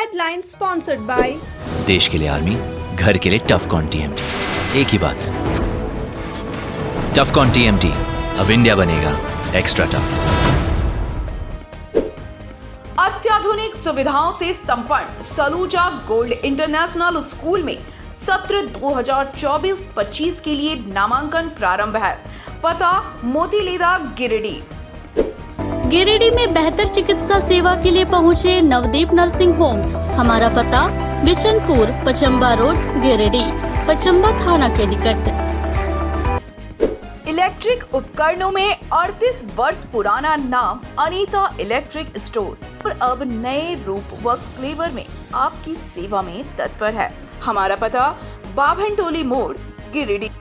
Headline sponsored by देश के लिए आर्मी, घर के लिए टफकॉन टीएमटी। एक ही बात, टफकॉन टीएमटी, अब इंडिया बनेगा एक्स्ट्रा टफ। अत्याधुनिक सुविधाओं से संपन्न सलूजा गोल्ड इंटरनेशनल स्कूल में सत्र 2024-25 के लिए नामांकन प्रारंभ है। पता मोतीलीदा गिरिडीह। गिरिडीह में बेहतर चिकित्सा सेवा के लिए पहुंचे नवदीप नर्सिंग होम। हमारा पता बिशनपुर, पचम्बा रोड, गिरिडीह, पचम्बा थाना के निकट। इलेक्ट्रिक उपकरणों में 38 वर्ष पुराना नाम अनीता इलेक्ट्रिक स्टोर और अब नए रूप व फ्लेवर में आपकी सेवा में तत्पर है। हमारा पता बाभनटोली मोड़, गिरिडीह।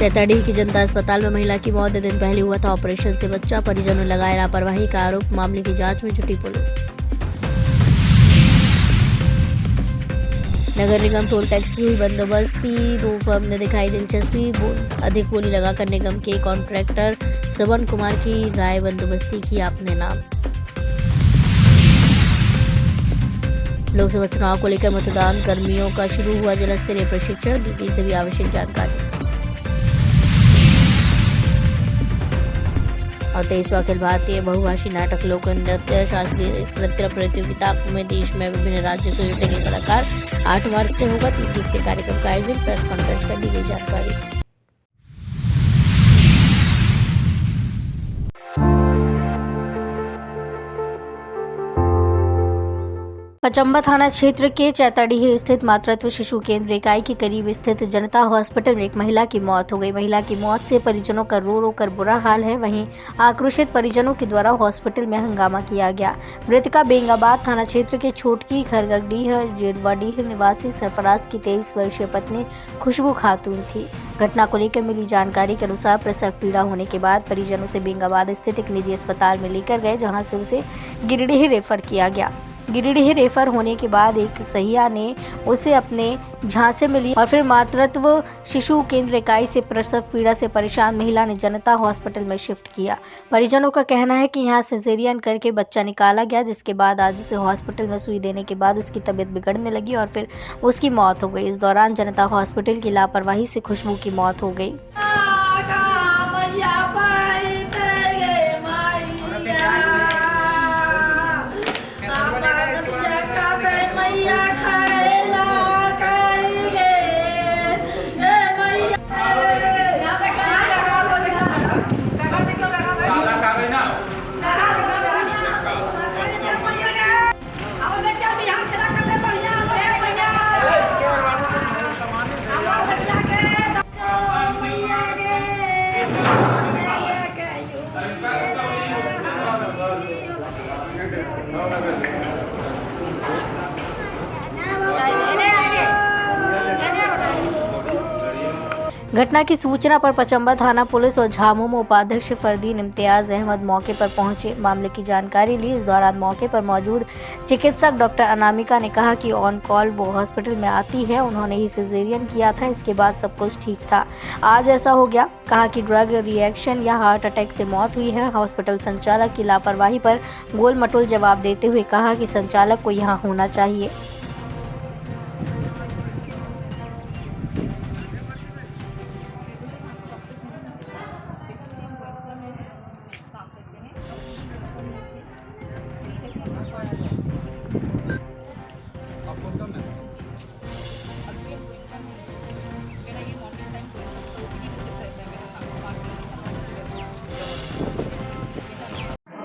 चैताडीह की जनता अस्पताल में महिला की मौत 2 दिन पहले हुआ था ऑपरेशन से बच्चा, परिजनों ने लगाया लापरवाही का आरोप। मामले की जांच में जुटी पुलिस। नगर निगम टोल टैक्स की हुई बंदोबस्ती, 2 फर्म ने दिखाई दिलचस्पी। अधिक बोली लगाकर निगम के कॉन्ट्रैक्टर श्रवण कुमार की राय बंदोबस्ती की अपने नाम। लोकसभा चुनाव को लेकर मतदान कर्मियों का शुरू हुआ जिला स्तरीय प्रशिक्षण, दी से भी आवश्यक जानकारी। और 23वां अखिल भारतीय बहुभाषी नाटक लोक नृत्य शास्त्रीय नृत्य प्रतियोगिता में देश में विभिन्न राज्यों से जुटेंगे कलाकार। 8 मार्च से होगा 3 दिवसीय कार्यक्रम का आयोजन, प्रेस कॉन्फ्रेंस कर दी गई जानकारी। पचम्बा थाना क्षेत्र के चैताडीह स्थित मातृत्व शिशु केंद्र इकाई के करीब स्थित जनता हॉस्पिटल में एक महिला की मौत हो गई। महिला की मौत से परिजनों का रो रो कर बुरा हाल है। वहीं आक्रोशित परिजनों के द्वारा हॉस्पिटल में हंगामा किया गया। मृतका बेंगाबाद थाना क्षेत्र के छोटकी खरगडीह जेडवाडीह निवासी सरफराज की 23 वर्षीय पत्नी खुशबू खातून थी। घटना को लेकर मिली जानकारी के अनुसार प्रसव पीड़ा होने के बाद परिजनों से बेंगाबाद स्थित एक निजी अस्पताल में लेकर गए, जहाँ से उसे गिरिडीह रेफर किया गया। गिरिडीह रेफर होने के बाद एक सहिया ने उसे अपने झांसे में ली और फिर मातृत्व शिशु केंद्र इकाई से प्रसव पीड़ा से परेशान महिला ने जनता हॉस्पिटल में शिफ्ट किया। परिजनों का कहना है कि यहां सिजेरियन करके बच्चा निकाला गया, जिसके बाद आज उसे हॉस्पिटल में सुई देने के बाद उसकी तबीयत बिगड़ने लगी और फिर उसकी मौत हो गई। इस दौरान जनता हॉस्पिटल की लापरवाही से खुशबू की मौत हो गई। घटना की सूचना पर पचम्बा थाना पुलिस और झामुमो उपाध्यक्ष फरदीन इम्तियाज अहमद मौके पर पहुंचे, मामले की जानकारी ली। इस दौरान मौके पर मौजूद चिकित्सक डॉक्टर अनामिका ने कहा कि ऑन कॉल वो हॉस्पिटल में आती है, उन्होंने ही सिजेरियन किया था, इसके बाद सब कुछ ठीक था, आज ऐसा हो गया। कहा कि ड्रग रिएक्शन या हार्ट अटैक से मौत हुई है। हॉस्पिटल संचालक की लापरवाही पर गोल मटोल जवाब देते हुए कहा कि संचालक को यहाँ होना चाहिए।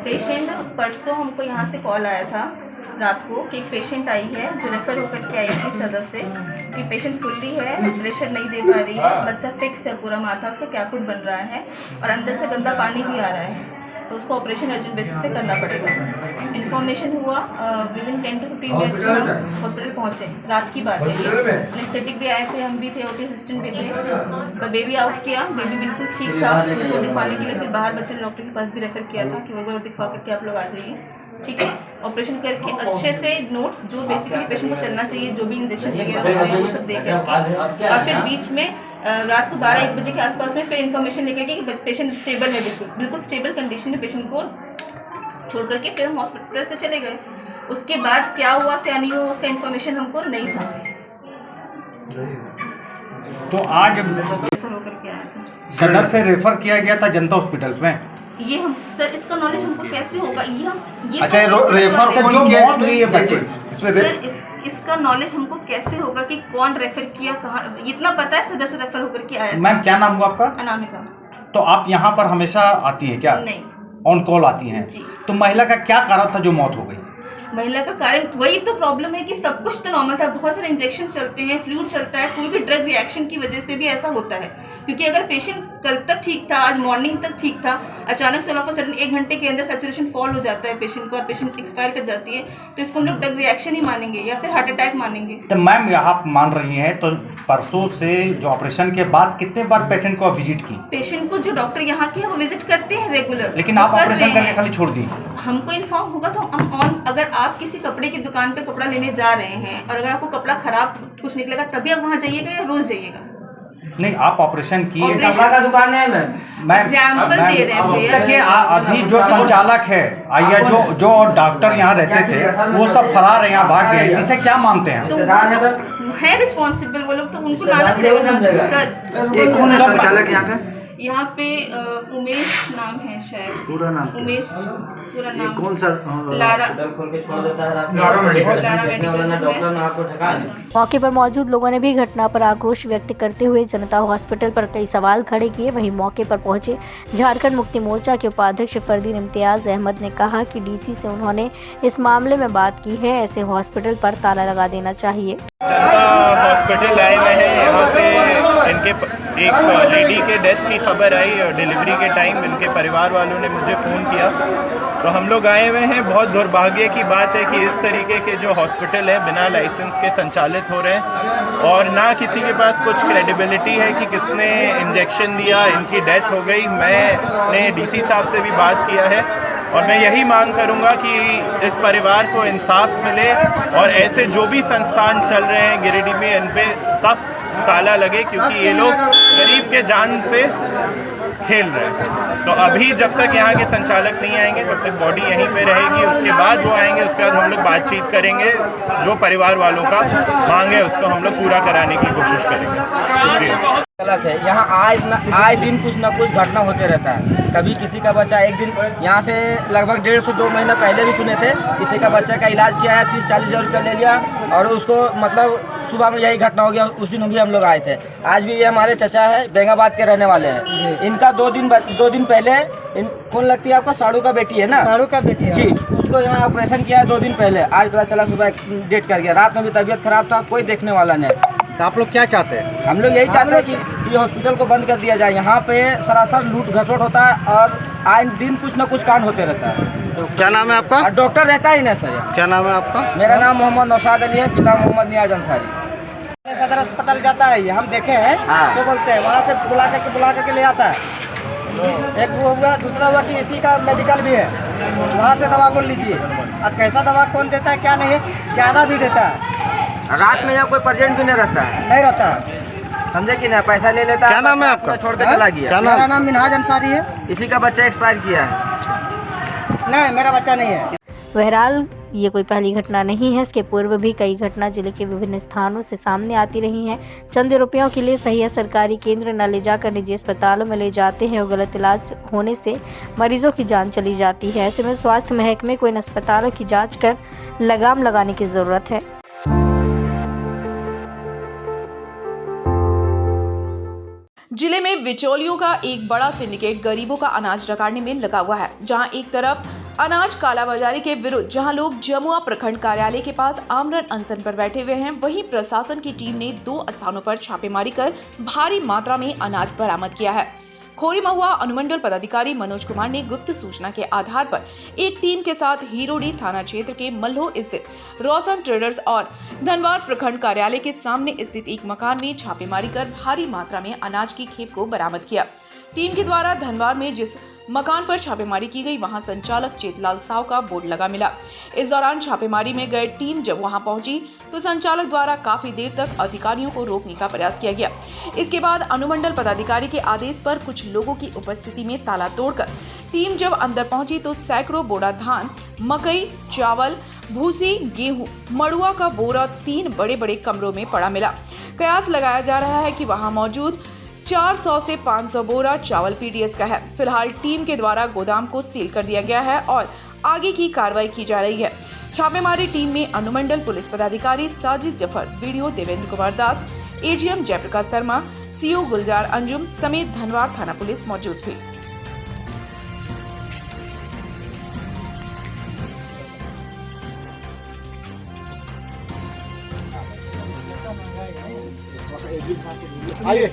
पेशेंट परसों हमको यहाँ से कॉल आया था रात को कि एक पेशेंट आई है जो रेफर होकर के आई थी सदर से कि पेशेंट फुल्ली है, प्रेशर नहीं दे पा रही है, बच्चा फिक्स है, पूरा माथा उसका कैपुट बन रहा है और अंदर से गंदा पानी भी आ रहा है, तो उसको ऑपरेशन अर्जेंट बेसिस पे करना पड़ेगा। इन्फॉर्मेशन हुआ विद इन 10 to 15 मिनट्स में हम हॉस्पिटल पहुँचे। रात की बात है, एनेस्थेटिक भी आए थे, हम भी थे, ओटी असिस्टेंट भी थे। तो बेबी आउट किया, बेबी बिल्कुल ठीक था, उसको दिखवाने के लिए फिर बाहर बच्चे डॉक्टर के पास भी रेफर किया था कि वो दिखवा करके आप लोग आ जाइए, ठीक है। ऑपरेशन करके अच्छे से नोट्स जो बेसिकली पेशेंट को चलना चाहिए, जो भी इंजेक्शन वगैरह होते हैं वो सब दे करके, और फिर बीच में रात को 12-1 बजे के आसपास में फिर इन्फॉर्मेशन लेकर के पेशेंट स्टेबल है, बिल्कुल स्टेबल कंडीशन में पेशेंट को छोड़ करके फिर हम हॉस्पिटल से चले गए। उसके बाद क्या हुआ क्या नहीं हुआ उसका इन्फॉर्मेशन हमको नहीं था। तो आज रेफर होकर के आया था। सदर से रेफर किया गया था जनता हॉस्पिटल में। ये हम सर इसका नॉलेज हमको कैसे होगा ये अच्छा, रेफर तो कौन किया इसमें? ये बच्चे इसमें सर इसका नॉलेज हमको कैसे होगा कि कौन रेफर किया, कहाँ, इतना पता है सदर से रेफर होकर के आया। मैम क्या नाम हुआ आपका? अनामिका। तो आप यहाँ पर हमेशा आती हैं क्या? नहीं, ऑन कॉल आती हैं? जी। तो महिला का क्या कारण था जो मौत हो गई? महिला का कारण वही तो प्रॉब्लम है कि सब कुछ तो नॉर्मल था, बहुत सारे इंजेक्शन चलते हैं, फ्लूइड चलता है, कोई भी ड्रग रिएक्शन की वजह से भी ऐसा होता है। क्योंकि अगर पेशेंट कल तक ठीक था, आज मॉर्निंग तक ठीक था, अचानक से ऑल ऑफ अ सडन 1 घंटे के अंदर सैचुरेशन फॉल हो जाता है पेशेंट का और पेशेंट एक्सपायर कर जाती है, तो इसको हम लोग ड्रग रिएक्शन ही मानेंगे या फिर हार्ट अटैक मानेंगे। तो मैम आप मान रही हैं तो परसों से जो ऑपरेशन के बाद कितने बार पेशेंट को विजिट की? पेशेंट को जो डॉक्टर यहाँ के हैं वो विजिट करते हैं रेगुलर। लेकिन आप ऑपरेशन करके खाली छोड़ दी? हमको इन्फॉर्म होगा तो हम अगर आप किसी कपड़े की दुकान पे कपड़ा लेने जा रहे हैं और अगर आपको कपड़ा खराब कुछ निकलेगा तभी आप वहाँ जाइएगा या रोज जाइएगा? नहीं, आप ऑपरेशन किए। कपड़ा का दुकान है मैम, एग्जाम्पल दे रहे हैं भैया। कि अभी जो संचालक है या जो डॉक्टर यहाँ रहते थे वो सब फरार है, यहाँ भाग गए, इससे क्या मानते हैं? तो वो है रिस्पॉन्सिबल वो लोग, तो उनको लाना पड़ेगा ना सर। ये कौन है संचालक यहाँ पे? उमेश नाम है शायद। पूरा नाम? उमेश पूरा नाम। कौन सर? लारा खोल के छोड़ देता है रात में। लारा मेडिकल डॉक्टर ने आपको ठगा। मौके पर मौजूद लोगों ने भी घटना पर आक्रोश व्यक्त करते हुए जनता हॉस्पिटल पर कई सवाल खड़े किए। वहीं मौके पर पहुंचे झारखंड मुक्ति मोर्चा के उपाध्यक्ष फरदीन इम्तियाज अहमद ने कहा कि डीसी से उन्होंने इस मामले में बात की है, ऐसे हॉस्पिटल पर ताला लगा देना चाहिए। जनता हॉस्पिटल आए हुए हैं, यहाँ पे इनके एक लेडी के डेथ की खबर आई और डिलीवरी के टाइम इनके परिवार वालों ने मुझे फ़ोन किया, तो हम लोग आए हुए हैं। बहुत दुर्भाग्य की बात है कि इस तरीके के जो हॉस्पिटल है बिना लाइसेंस के संचालित हो रहे हैं और ना किसी के पास कुछ क्रेडिबिलिटी है कि किसने इंजेक्शन दिया, इनकी डेथ हो गई। मैंने डीसी साहब से भी बात किया है और मैं यही मांग करूंगा कि इस परिवार को इंसाफ मिले और ऐसे जो भी संस्थान चल रहे हैं गिरिडीह में इन पे सख्त ताला लगे, क्योंकि ये लोग गरीब के जान से खेल रहे हैं। तो अभी जब तक यहाँ के संचालक नहीं आएंगे तब तक बॉडी यहीं पे रहेगी, उसके बाद वो आएंगे, उसके बाद हम लोग बातचीत करेंगे, जो परिवार वालों का मांग है उसको हम लोग पूरा कराने की कोशिश करेंगे। शुक्रिया। गलत है, यहाँ आए दिन कुछ ना कुछ घटना होते रहता है। कभी किसी का बच्चा, एक दिन यहाँ से लगभग 1.5 से 2 महीना पहले भी सुने थे किसी का बच्चा का इलाज किया है, 30-40 हज़ार रुपया ले लिया और उसको मतलब सुबह में यही घटना हो गया। उस दिन भी हम लोग आए थे। आज भी ये हमारे चचा है, बेंगाबाद के रहने वाले हैं। इनका 2 दिन पहले कौन लगती है आपका? साड़ू का बेटी है ना? साड़ू का बेटी जी, उसको यहाँ ऑपरेशन किया है 2 दिन पहले। आज पता चला सुबह डेट कर गया। रात में भी तबीयत खराब था, कोई देखने वाला नहीं। तो आप लोग क्या चाहते हैं? हम लोग यही चाहते हैं कि ये हॉस्पिटल को बंद कर दिया जाए। यहाँ पे सरासर लूट घसोट होता है और आए दिन कुछ ना कुछ कांड होते रहता है। क्या नाम है आपका? और डॉक्टर रहता ही नहीं सर। क्या नाम है आपका? मेरा नाम मोहम्मद नौशाद अली है, पिता मोहम्मद नियाज अंसारी। सदर अस्पताल जाता है, हम देखे हैं। जो बोलते हैं वहाँ से बुला करके ले आता है। एक वो हुआ, दूसरा हुआ कि इसी का मेडिकल भी है, वहाँ से दवा बोल लीजिए। अब कैसा दवा कौन देता है क्या नहीं, ज़्यादा भी देता है। रात में यहाँ कोई प्रेजेंट भी नहीं रहता है, समझे कि नहीं, पैसा ले लेता है। क्या नाम है आपका? छोड़ के चला गया। मेरा नाम मिनहाज अंसारी है। इसी का बच्चा एक्सपायर किया है। नहीं, मेरा बच्चा नहीं है। बहरहाल ये कोई पहली घटना नहीं है, इसके पूर्व भी कई घटना जिले के विभिन्न स्थानों से सामने आती रही हैं। चंद रुपयों के लिए सही सरकारी केंद्र न ले जाकर निजी अस्पतालों में ले जाते हैं और गलत इलाज होने से मरीजों की जान चली जाती है। ऐसे में स्वास्थ्य महकमे को इन अस्पतालों की जांच कर लगाम लगाने की जरूरत है। जिले में बिचौलियों का एक बड़ा सिंडिकेट गरीबों का अनाज डकाने में लगा हुआ है। जहां एक तरफ अनाज कालाबाजारी के विरुद्ध जहां लोग जमुआ प्रखंड कार्यालय के पास आमरण अनशन पर बैठे हुए हैं, वहीं प्रशासन की टीम ने 2 स्थानों पर छापेमारी कर भारी मात्रा में अनाज बरामद किया है। खोरी महुआ अनुमंडल पदाधिकारी मनोज कुमार ने गुप्त सूचना के आधार पर एक टीम के साथ हीरोडी थाना क्षेत्र के मल्हो स्थित रोशन ट्रेडर्स और धनवार प्रखंड कार्यालय के सामने स्थित एक मकान में छापेमारी कर भारी मात्रा में अनाज की खेप को बरामद किया। टीम के द्वारा धनवार में जिस मकान पर छापेमारी की गई, वहां संचालक चेतलाल साव का बोर्ड लगा मिला। इस दौरान छापेमारी में गई टीम जब वहां पहुंची तो संचालक द्वारा काफी देर तक अधिकारियों को रोकने का प्रयास किया गया। इसके बाद अनुमंडल पदाधिकारी के आदेश पर कुछ लोगों की उपस्थिति में ताला तोड़कर टीम जब अंदर पहुंची तो सैकड़ों बोरा धान, मकई, चावल, भूसी, गेहूं, मड़ुआ का बोरा 3 बड़े कमरों में पड़ा मिला। कयास लगाया जा रहा है कि वहां मौजूद 400 से 500 बोरा चावल पीडीएस का है। फिलहाल टीम के द्वारा गोदाम को सील कर दिया गया है और आगे की कार्रवाई की जा रही है। छापेमारी टीम में अनुमंडल पुलिस पदाधिकारी Sajid Zafar, video Devendra Kumar Das, AGM Jayaprakash Sharma, CO गुलजार अंजुम समेत धनवार थाना पुलिस मौजूद थी। आइए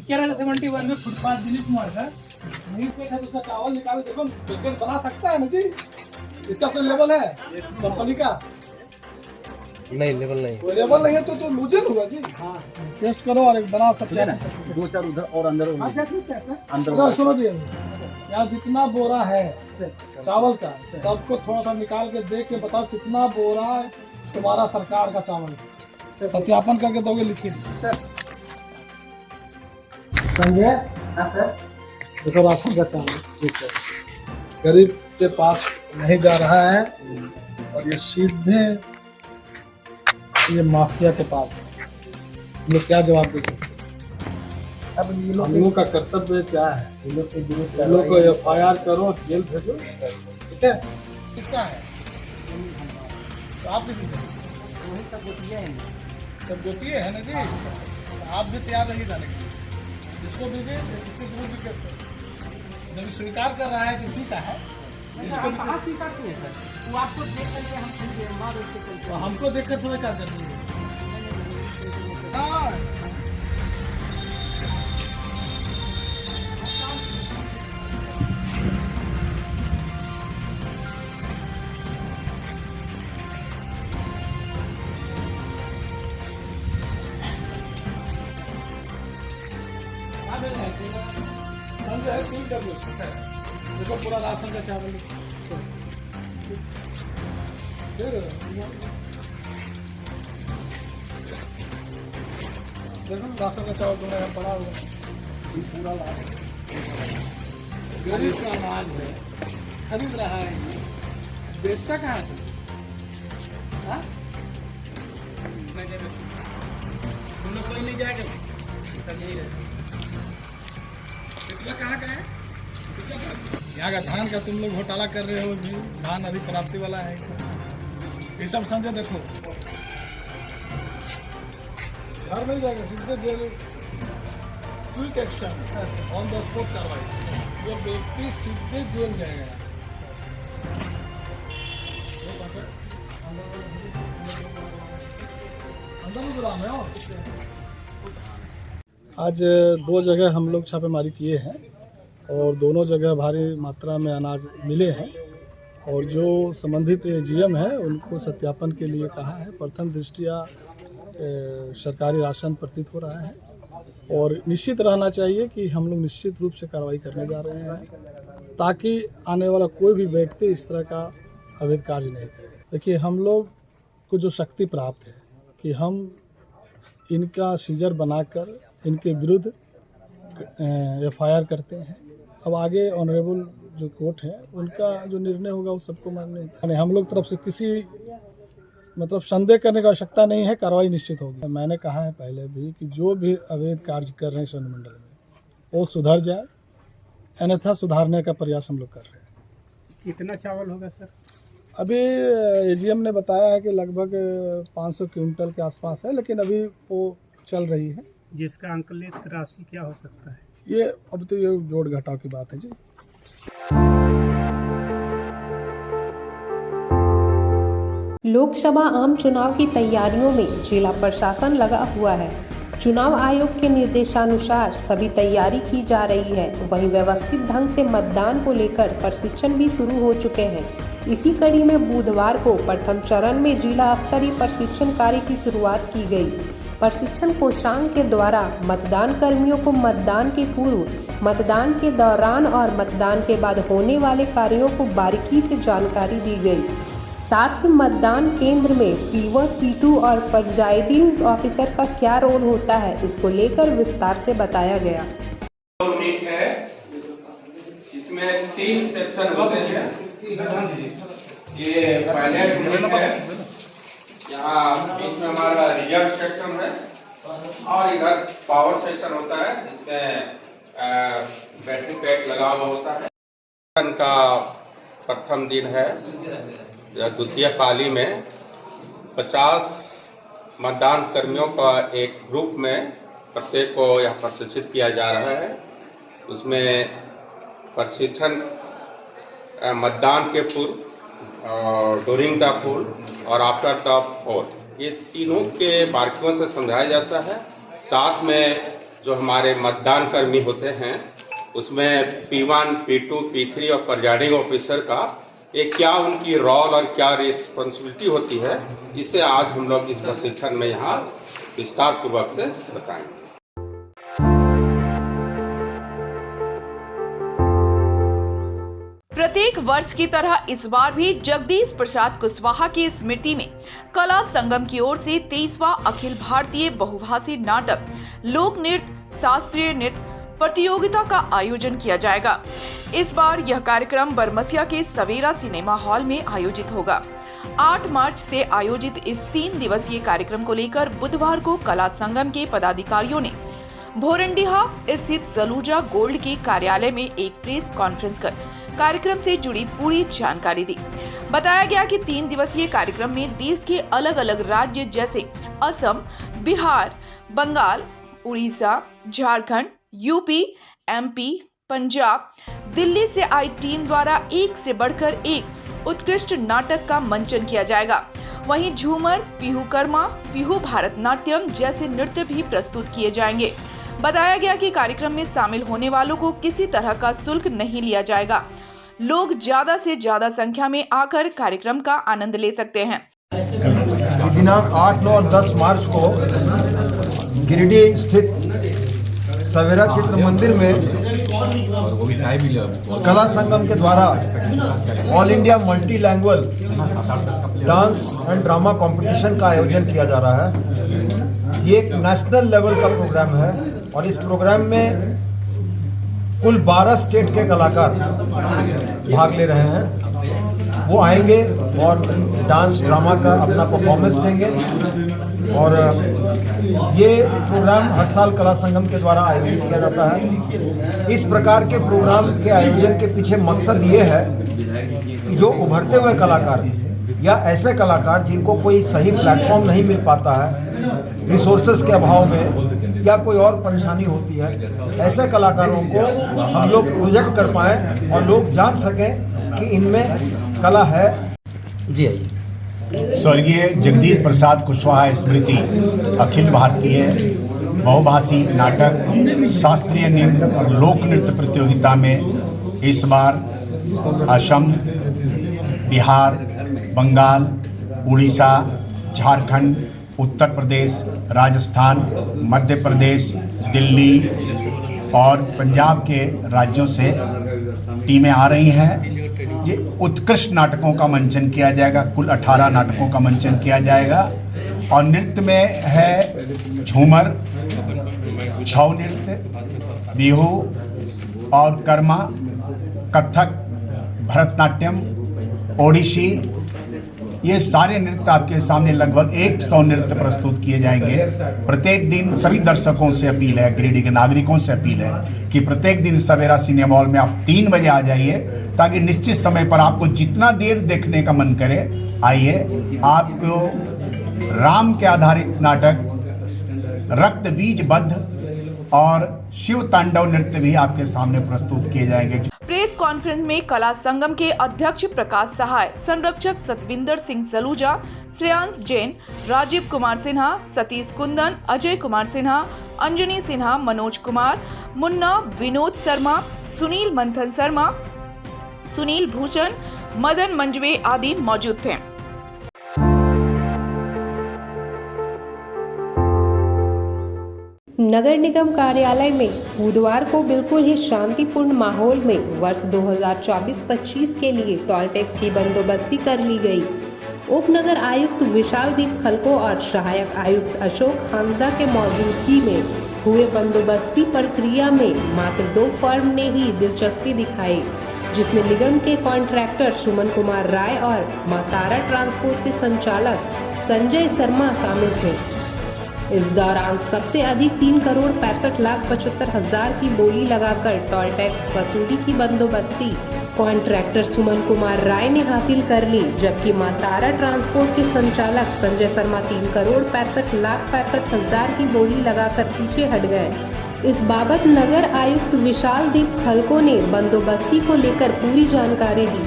केरल 71 में फुटपाथ दिलीप कुमार का नहीं पे है, उसका चावल निकाल देखो पैकेट बना सकता है ना जी। इसका कोई लेवल है कंपनी का? नहीं, लेवल नहीं। कोई लेवल नहीं है तो लूजर होगा जी। हाँ, टेस्ट करो और एक बना सकते हैं ना। 2-4 उधर और अंदर अच्छा ठीक है अंदर सुनो जी, यहाँ जितना बोरा है चावल का सबको थोड़ा सा निकाल के देख के बताओ कितना बोरा तुम्हारा सरकार का चावल है। सत्यापन करके दोगे, लिखिए संजय। हाँ सर, देखो राशन का चावल जी सर गरीब के पास नहीं जा रहा है और ये सीधे ये माफिया के पास है। हम लोग क्या जवाब दे सकते? अब हम लोगों का कर्तव्य क्या है? हम लोग को FIR करो, जेल भेजो, ठीक है? किसका है? तो आप किसी सब गोतिये है ना जी। तो आप भी तैयार रहिए जाने के लिए। इसको भी इसके विरुद्ध भी केस करो। जब स्वीकार कर रहा है किसी का है, इसको भी स्वीकार किए सर। वो आपको देख करके हम हमको देखकर स्वीकार कर दिए। संजय सील कर दो उसको सर। देखो पूरा राशन का चावल सर। देखो राशन का चावल तुम्हारे यहाँ पड़ा हुआ है, पूरा गरीब का अनाज है, खरीद रहा है, बेचता कहाँ है? हाँ? तुम लोग कोई नहीं जाएगा सर, यही है। कहाँ का है? यहाँ का धान का तुम लोग घोटाला कर रहे हो जी। धान अधिक प्राप्ति वाला है ये सब समझे। देखो घर नहीं जाएगा, सीधे जेल, quick action, on the spot कार्रवाई। ये व्यक्ति सीधे जेल जाएगा यहाँ से। अंदर में गुलाम है। आज 2 जगह हम लोग छापेमारी किए हैं और दोनों जगह भारी मात्रा में अनाज मिले हैं और जो संबंधित GM है उनको सत्यापन के लिए कहा है। प्रथम दृष्टिया सरकारी राशन प्रतीत हो रहा है और निश्चित रहना चाहिए कि हम लोग निश्चित रूप से कार्रवाई करने जा रहे हैं ताकि आने वाला कोई भी व्यक्ति इस तरह का अवैध कार्य नहीं करे। देखिए, हम लोग को जो शक्ति प्राप्त है कि हम इनका सीजर बनाकर इनके विरुद्ध FIR करते हैं। अब आगे ऑनरेबल जो कोर्ट है उनका जो निर्णय होगा वो सबको मानना होता है। हम लोग तरफ से किसी मतलब संदेह करने की आवश्यकता नहीं है, कार्रवाई निश्चित होगी। मैंने कहा है पहले भी कि जो भी अवैध कार्य कर रहे हैं सोन मंडल में वो सुधर जाए, अन्यथा सुधारने का प्रयास हम लोग कर रहे हैं। कितना चावल होगा सर? अभी AGM ने बताया है कि लगभग 500 क्विंटल के आसपास है, लेकिन अभी वो चल रही है। जिसका अंकलित राशि क्या हो सकता है? ये अब तो ये जोड़ घटाव की बात है जी। लोकसभा आम चुनाव की तैयारियों में जिला प्रशासन लगा हुआ है। चुनाव आयोग के निर्देशानुसार सभी तैयारी की जा रही है। वहीं व्यवस्थित ढंग से मतदान को लेकर प्रशिक्षण भी शुरू हो चुके हैं। इसी कड़ी में बुधवार को प्रथम चरण में जिला स्तरीय प्रशिक्षण कार्य की शुरुआत की गई। प्रशिक्षण कोषांग के द्वारा मतदान कर्मियों को मतदान के पूर्व, मतदान के दौरान और मतदान के बाद होने वाले कार्यों को बारीकी से जानकारी दी गई। साथ ही मतदान केंद्र में P1, P2 और प्रिजाइडिंग ऑफिसर का क्या रोल होता है, इसको लेकर विस्तार से बताया गया। यूनिट है, इसमें 3 सेक्शन होते हैं। ये पहले यूनिट है, यहाँ बीच में हमारा रिजर्व सेक्शन है और इधर पावर सेक्शन होता है जिसमें बैटरी पैक लगा हुआ होता है। का प्रथम दिन है, द्वितीय पाली में 50 मतदान कर्मियों का एक ग्रुप में प्रत्येक को यह प्रशिक्षित किया जा रहा है। उसमें प्रशिक्षण मतदान के पूर्व, ड्यूरिंग द पोल और आफ्टर द पोल, ये तीनों के बारीकियों से समझाया जाता है। साथ में जो हमारे मतदान कर्मी होते हैं उसमें P1, P2, P3 और प्रिजाइडिंग ऑफिसर का क्या उनकी रोल और क्या रिस्पॉन्सिबिलिटी होती है, इसे आज हम लोग इस प्रशिक्षण में यहाँ विस्तार पूर्वक से बताएंगे। प्रत्येक वर्ष की तरह इस बार भी जगदीश प्रसाद कुशवाहा की स्मृति में कला संगम की ओर से 23वां अखिल भारतीय बहुभाषी नाटक, लोक नृत्य, शास्त्रीय नृत्य प्रतियोगिता का आयोजन किया जाएगा। इस बार यह कार्यक्रम बरमसिया के सवेरा सिनेमा हॉल में आयोजित होगा। 8 मार्च से आयोजित इस 3 दिवसीय कार्यक्रम को लेकर बुधवार को कला संगम के पदाधिकारियों ने भोरंडीहा स्थित सलूजा गोल्ड के कार्यालय में एक प्रेस कॉन्फ्रेंस कर कार्यक्रम से जुड़ी पूरी जानकारी दी। बताया गया कि 3 दिवसीय कार्यक्रम में देश के अलग अलग राज्य जैसे असम, बिहार, बंगाल, उड़ीसा, झारखंड, यूपी, एमपी, पंजाब, दिल्ली से आई टीम द्वारा एक से बढ़कर एक उत्कृष्ट नाटक का मंचन किया जाएगा। वहीं झूमर, पीहू कर्मा, पीहू भारतनाट्यम जैसे नृत्य भी प्रस्तुत किए जाएंगे। बताया गया कि कार्यक्रम में शामिल होने वालों को किसी तरह का शुल्क नहीं लिया जाएगा। लोग ज्यादा से ज्यादा संख्या में आकर कार्यक्रम का आनंद ले सकते हैं। दिनांक 8, 9 और 10 मार्च को गिरिडीह स्थित सवेरा चित्र मंदिर में कला संगम के द्वारा all India multi language dance and drama competition का आयोजन किया जा रहा है। ये एक नेशनल लेवल का प्रोग्राम है और इस प्रोग्राम में कुल 12 स्टेट के कलाकार भाग ले रहे हैं। वो आएंगे और डांस ड्रामा का अपना परफॉर्मेंस देंगे और ये प्रोग्राम हर साल कला संगम के द्वारा आयोजित किया जाता है। इस प्रकार के प्रोग्राम के आयोजन के पीछे मकसद ये है कि जो उभरते हुए कलाकार या ऐसे कलाकार जिनको कोई सही प्लेटफॉर्म नहीं मिल पाता है, रिसोर्सेज के अभाव में या कोई और परेशानी होती है, ऐसे कलाकारों को हम लोग प्रोजेक्ट कर पाएँ और लोग जान सकें कि इनमें कला है। जी आइए। स्वर्गीय जगदीश प्रसाद कुशवाहा स्मृति अखिल भारतीय बहुभाषी नाटक, शास्त्रीय नृत्य और लोक नृत्य प्रतियोगिता में इस बार असम, बिहार, बंगाल, उड़ीसा, झारखंड, उत्तर प्रदेश, राजस्थान, मध्य प्रदेश, दिल्ली और पंजाब के राज्यों से टीमें आ रही हैं। ये उत्कृष्ट नाटकों का मंचन किया जाएगा। कुल 18 नाटकों का मंचन किया जाएगा और नृत्य में है झूमर, छऊ नृत्य, बिहू और कर्मा, कथक, भरतनाट्यम, ओडिसी, ये सारे नृत्य आपके सामने लगभग 100 नृत्य प्रस्तुत किए जाएंगे। प्रत्येक दिन सभी दर्शकों से अपील है, गिरिडीह के नागरिकों से अपील है कि प्रत्येक दिन सवेरा सिनेमा हॉल में आप 3 बजे आ जाइए ताकि निश्चित समय पर आपको जितना देर देखने का मन करे आइए। आपको राम के आधारित नाटक रक्त बीजबद्ध और शिव तांडव नृत्य भी आपके सामने प्रस्तुत किए जाएंगे। प्रेस कॉन्फ्रेंस में कला संगम के अध्यक्ष प्रकाश सहाय, संरक्षक सतविंदर सिंह सलूजा, श्रेयांश जैन, राजीव कुमार सिन्हा, सतीश कुंदन, अजय कुमार सिन्हा, अंजनी सिन्हा, मनोज कुमार, मुन्ना, विनोद शर्मा, सुनील मंथन शर्मा, सुनील भूषण, मदन मंजवे आदि मौजूद थे। नगर निगम कार्यालय में बुधवार को बिल्कुल ही शांतिपूर्ण माहौल में वर्ष 2024-25 के लिए टोल टैक्स की बंदोबस्ती कर ली गई। उपनगर आयुक्त विशालदीप खलको और सहायक आयुक्त अशोक हांगदा के मौजूदगी में हुए बंदोबस्ती प्रक्रिया में मात्र 2 फर्म ने ही दिलचस्पी दिखाई, जिसमें निगम के कॉन्ट्रैक्टर सुमन कुमार राय और मां तारा ट्रांसपोर्ट के संचालक संजय शर्मा शामिल थे। इस दौरान सबसे अधिक 3,65,75,000 की बोली लगाकर टोल टैक्स वसूली की बंदोबस्ती कॉन्ट्रैक्टर सुमन कुमार राय ने हासिल कर ली, जबकि मां तारा ट्रांसपोर्ट के संचालक संजय शर्मा 3,65,65,000 की बोली लगाकर पीछे हट गए। इस बाबत नगर आयुक्त विशालदीप खलको ने बंदोबस्ती को लेकर पूरी जानकारी दी।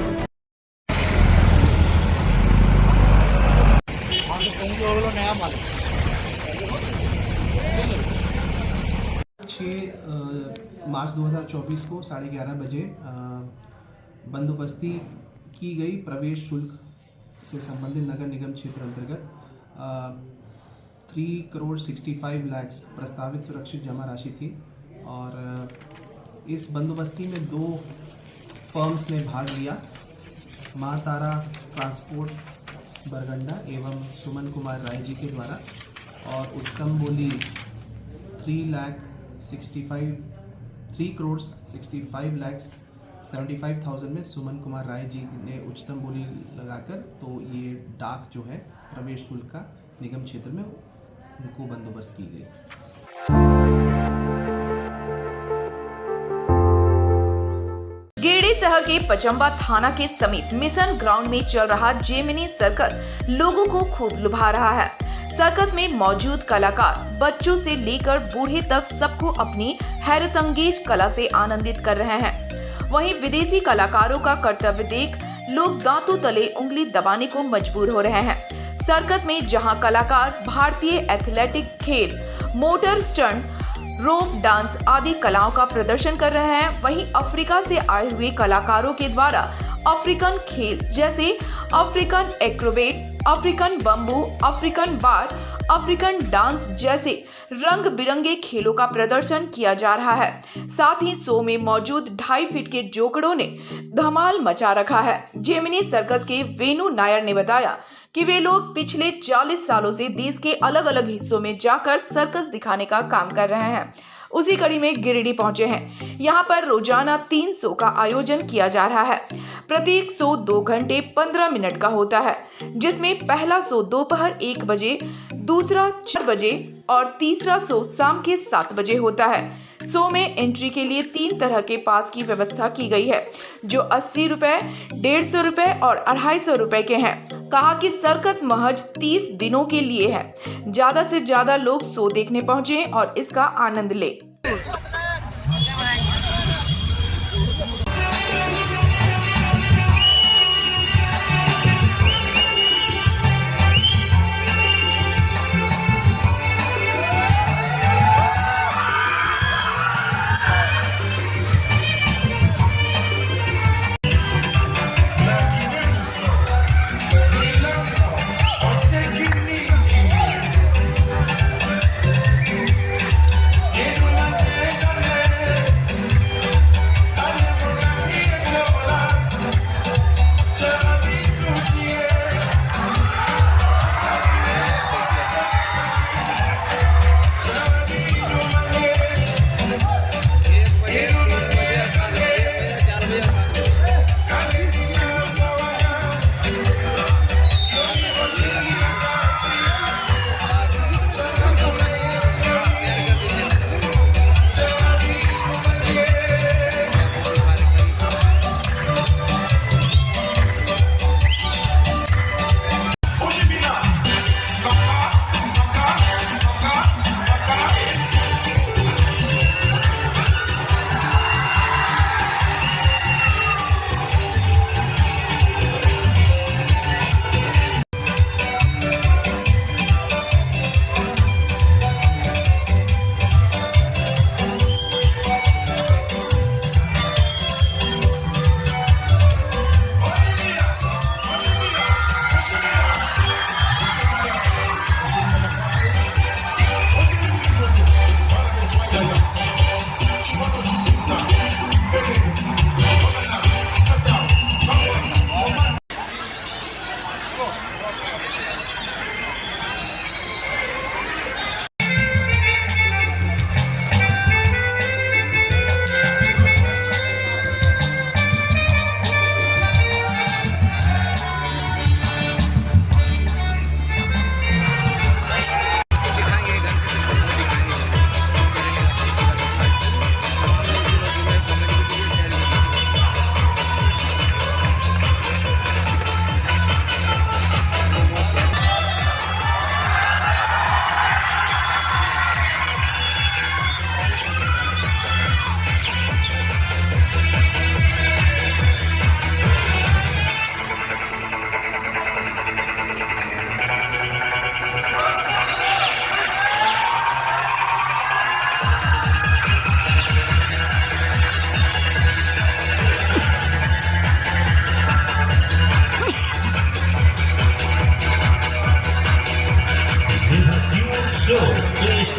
6 मार्च 2024 को 11:30 बजे बंदोबस्ती की गई प्रवेश शुल्क से संबंधित नगर निगम क्षेत्र अंतर्गत 3,65 लाख प्रस्तावित सुरक्षित जमा राशि थी और इस बंदोबस्ती में 2 फर्म्स ने भाग लिया। मां तारा ट्रांसपोर्ट बरगंडा एवं सुमन कुमार राय जी के द्वारा, और उच्चतम बोली 3,65,75,000 में सुमन कुमार राय जी ने उच्चतम बोली लगाकर तो ये डाक जो है प्रवेश शुल्क का निगम क्षेत्र में उनको बंदोबस्त की गई। गेड़ी शहर के पचम्बा थाना के समीप मिशन ग्राउंड में चल रहा जेमिनी सर्कस लोगों को खूब लुभा रहा है। सर्कस में मौजूद कलाकार बच्चों से लेकर बूढ़े तक सबको अपनी हैरतअंगेज कला से आनंदित कर रहे हैं। वहीं विदेशी कलाकारों का कर्तव्य देख लोग दांतों तले उंगली दबाने को मजबूर हो रहे हैं। सर्कस में जहां कलाकार भारतीय एथलेटिक खेल, मोटर स्टंट, रोप डांस आदि कलाओं का प्रदर्शन कर रहे हैं, वहीं अफ्रीका से आए हुए कलाकारों के द्वारा अफ्रीकन खेल जैसे African acrobat, African bamboo, African bar, African dance जैसे रंग बिरंगे खेलों का प्रदर्शन किया जा रहा है। साथ ही शो में मौजूद 2.5 फीट के जोकड़ों ने धमाल मचा रखा है। जेमिनी सर्कस के वेणु नायर ने बताया कि वे लोग पिछले 40 सालों से देश के अलग अलग हिस्सों में जाकर सर्कस दिखाने का काम कर रहे हैं। उसी कड़ी में गिरिडीह पहुंचे हैं। यहाँ पर रोजाना 3 शो का आयोजन किया जा रहा है। प्रत्येक शो 2 घंटे 15 मिनट का होता है, जिसमें पहला शो दोपहर 1 बजे, दूसरा 4 बजे और तीसरा शो शाम के 7 बजे होता है। शो में एंट्री के लिए 3 तरह के पास की व्यवस्था की गई है, जो 80 रुपए, 150 रुपए और 250 रुपए के हैं। कहा कि सर्कस महज 30 दिनों के लिए है। ज्यादा से ज्यादा लोग शो देखने पहुंचे और इसका आनंद ले।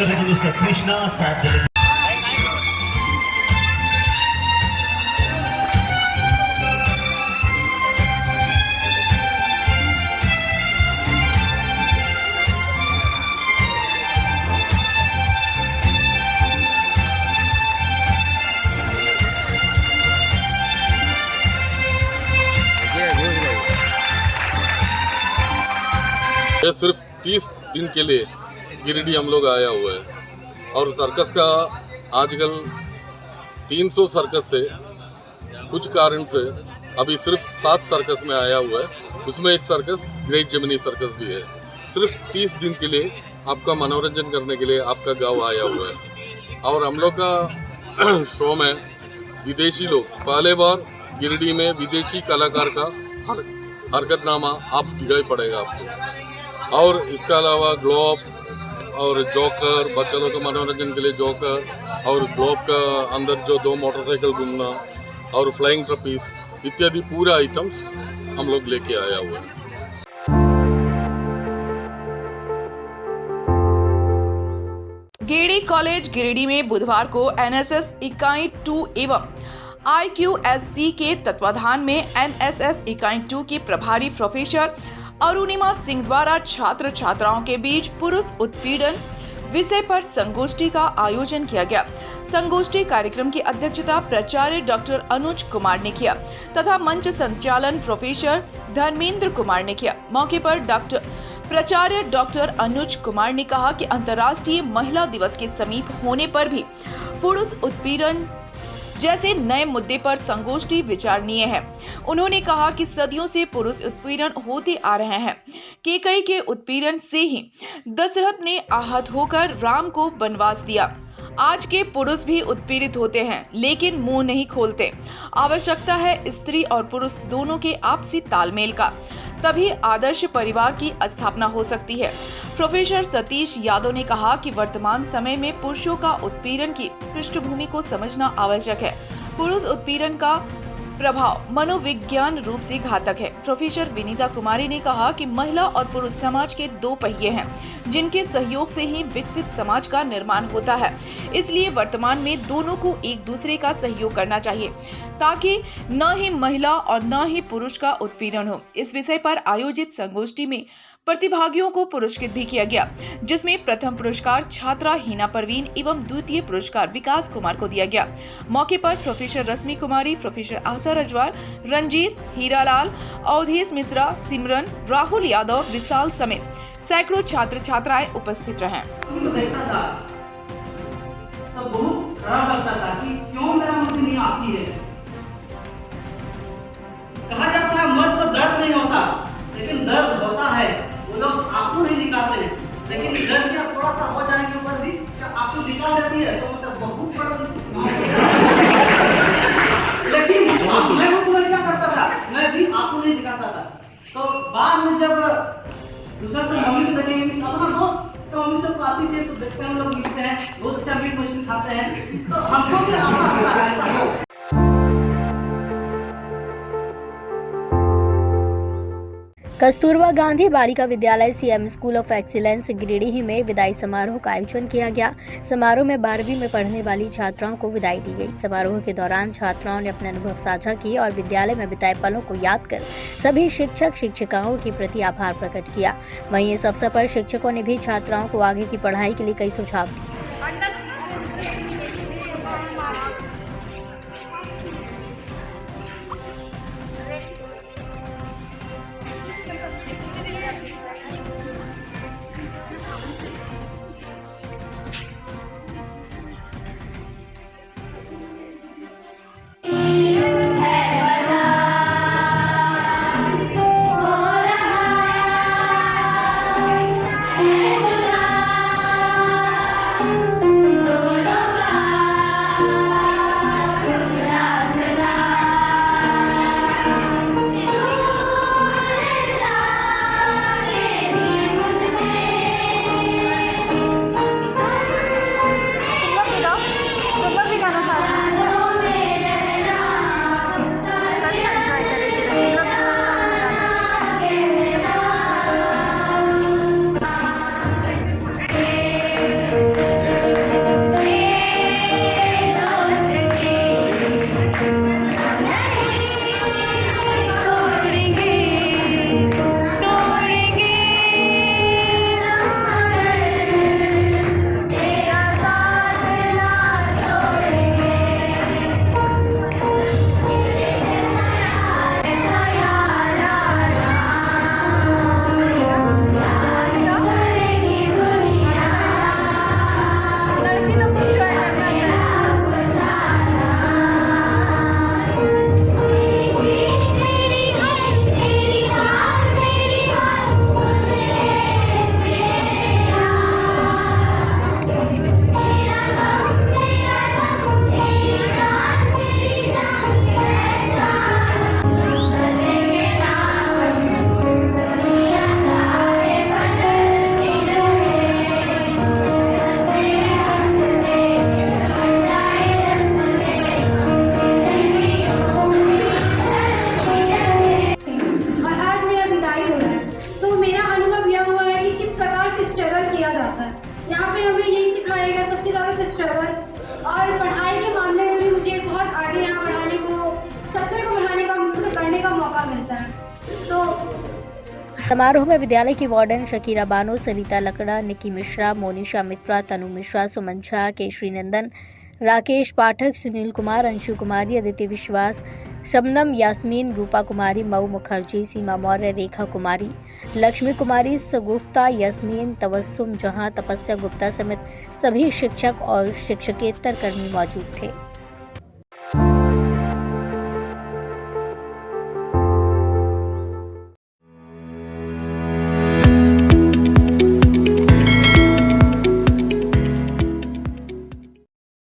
करने मिस्टर कृष्णा साथ देने ये सिर्फ 30 दिन के लिए गिरिडीह हम लोग आया हुआ है और सर्कस का आजकल 300 सर्कस से कुछ कारण से अभी सिर्फ 7 सर्कस में आया हुआ है। उसमें एक सर्कस ग्रेट जेमिनी सर्कस भी है। सिर्फ 30 दिन के लिए आपका मनोरंजन करने के लिए आपका गांव आया हुआ है। और हम लोग का शो में विदेशी लोग पहले बार गिरिडीह में विदेशी कलाकार का हरकतनामा आप दिखाई पड़ेगा आपको। और इसके अलावा ग्लोब और जोकर, बच्चों लोग के मनोरंजन के लिए जोकर और ग्लोब का अंदर जो 2 मोटरसाइकिल घूमना और फ्लाइंग ट्रपीज इत्यादि पूरा आइटम्स हम लोग लेके आया हुआ है। गेडी कॉलेज गिरिडीह में बुधवार को एनएसएस इकाई 2 एवं IQSC के तत्वाधान में एनएसएस इकाई 2 की प्रभारी प्रोफेसर अरुणिमा सिंह द्वारा छात्र छात्राओं के बीच पुरुष उत्पीड़न विषय पर संगोष्ठी का आयोजन किया गया। संगोष्ठी कार्यक्रम की अध्यक्षता प्राचार्य डॉक्टर अनुज कुमार ने किया तथा मंच संचालन प्रोफेसर धर्मेंद्र कुमार ने किया। मौके पर प्राचार्य डॉक्टर अनुज कुमार ने कहा कि अंतर्राष्ट्रीय महिला दिवस के समीप होने पर भी पुरुष उत्पीड़न जैसे नए मुद्दे पर संगोष्ठी विचारणीय है। उन्होंने कहा कि सदियों से पुरुष उत्पीड़न होते आ रहे हैं। कैकेयी के उत्पीड़न से ही दशरथ ने आहत होकर राम को वनवास दिया। आज के पुरुष भी उत्पीड़ित होते हैं लेकिन मुंह नहीं खोलते। आवश्यकता है स्त्री और पुरुष दोनों के आपसी तालमेल का, तभी आदर्श परिवार की स्थापना हो सकती है। प्रोफेसर सतीश यादव ने कहा कि वर्तमान समय में पुरुषों का उत्पीड़न की पृष्ठभूमि को समझना आवश्यक है। पुरुष उत्पीड़न का प्रभाव मनोविज्ञान रूप से घातक है। प्रोफेसर विनीता कुमारी ने कहा कि महिला और पुरुष समाज के 2 पहिए हैं जिनके सहयोग से ही विकसित समाज का निर्माण होता है। इसलिए वर्तमान में दोनों को एक दूसरे का सहयोग करना चाहिए ताकि न ही महिला और न ही पुरुष का उत्पीड़न हो। इस विषय पर आयोजित संगोष्ठी में प्रतिभागियों को पुरस्कृत भी किया गया, जिसमें प्रथम पुरस्कार छात्रा हिना परवीन एवं द्वितीय पुरस्कार विकास कुमार को दिया गया। मौके पर प्रोफेसर रश्मि कुमारी, प्रोफेसर आशा रजवार, रंजीत, हीरालाल, अवधेश मिश्रा, सिमरन, राहुल यादव, विशाल समेत सैकड़ों छात्र छात्राएं उपस्थित रहे। कहा जाता है मर्द को दर्द नहीं होता, लेकिन दर्द होता है। वो लोग आंसू नहीं निकालते, लेकिन लड़कियां थोड़ा सा हो जाने के ऊपर भी क्या आंसू निकाल देती है, तो मतलब बहुत बड़ा। लेकिन मैं उस समय क्या करता था, मैं भी आंसू नहीं निकालता था। तो बाद में जब दूसरा तो मम्मी को देखेंगे, अपना दोस्त तो मम्मी सब आती थी, तो देखते हैं हम लोग मिलते हैं, बहुत अच्छा मीट मछली खाते हैं, तो हमको भी आशा होता है ऐसा हो। Kasturba Gandhi Balika Vidyalaya CM school of excellence Giridih में विदाई समारोह का आयोजन किया गया। समारोह में 12वीं में पढ़ने वाली छात्राओं को विदाई दी गई। समारोह के दौरान छात्राओं ने अपने अनुभव साझा किए और विद्यालय में बिताए पलों को याद कर सभी शिक्षक शिक्षिकाओं के प्रति आभार प्रकट किया। वहीं इस अवसर पर शिक्षकों ने भी छात्राओं को आगे की पढ़ाई के लिए कई सुझाव दिए। और पढ़ाई के मामले में भी मुझे बहुत आगे यहाँ पढ़ाने को, सबको को बढ़ाने का, मुझे पढ़ने का मौका मिलता है। तो समारोह में विद्यालय की वार्डन शकीरा बानो, सरिता लकड़ा, निकी मिश्रा, मोनिशा मित्रा, तनु मिश्रा, सुमन झा, केशरी नंदन, राकेश पाठक, सुनील कुमार, अंशु कुमारी, अदिति विश्वास, शबनम यास्मीन, रूपा कुमारी, मऊ मुखर्जी, सीमा मौर्य, रेखा कुमारी, लक्ष्मी कुमारी, सगुफ्ता यास्मीन, तबस्सुम जहां, तपस्या गुप्ता समेत सभी शिक्षक और शिक्षकेतर कर्मी मौजूद थे।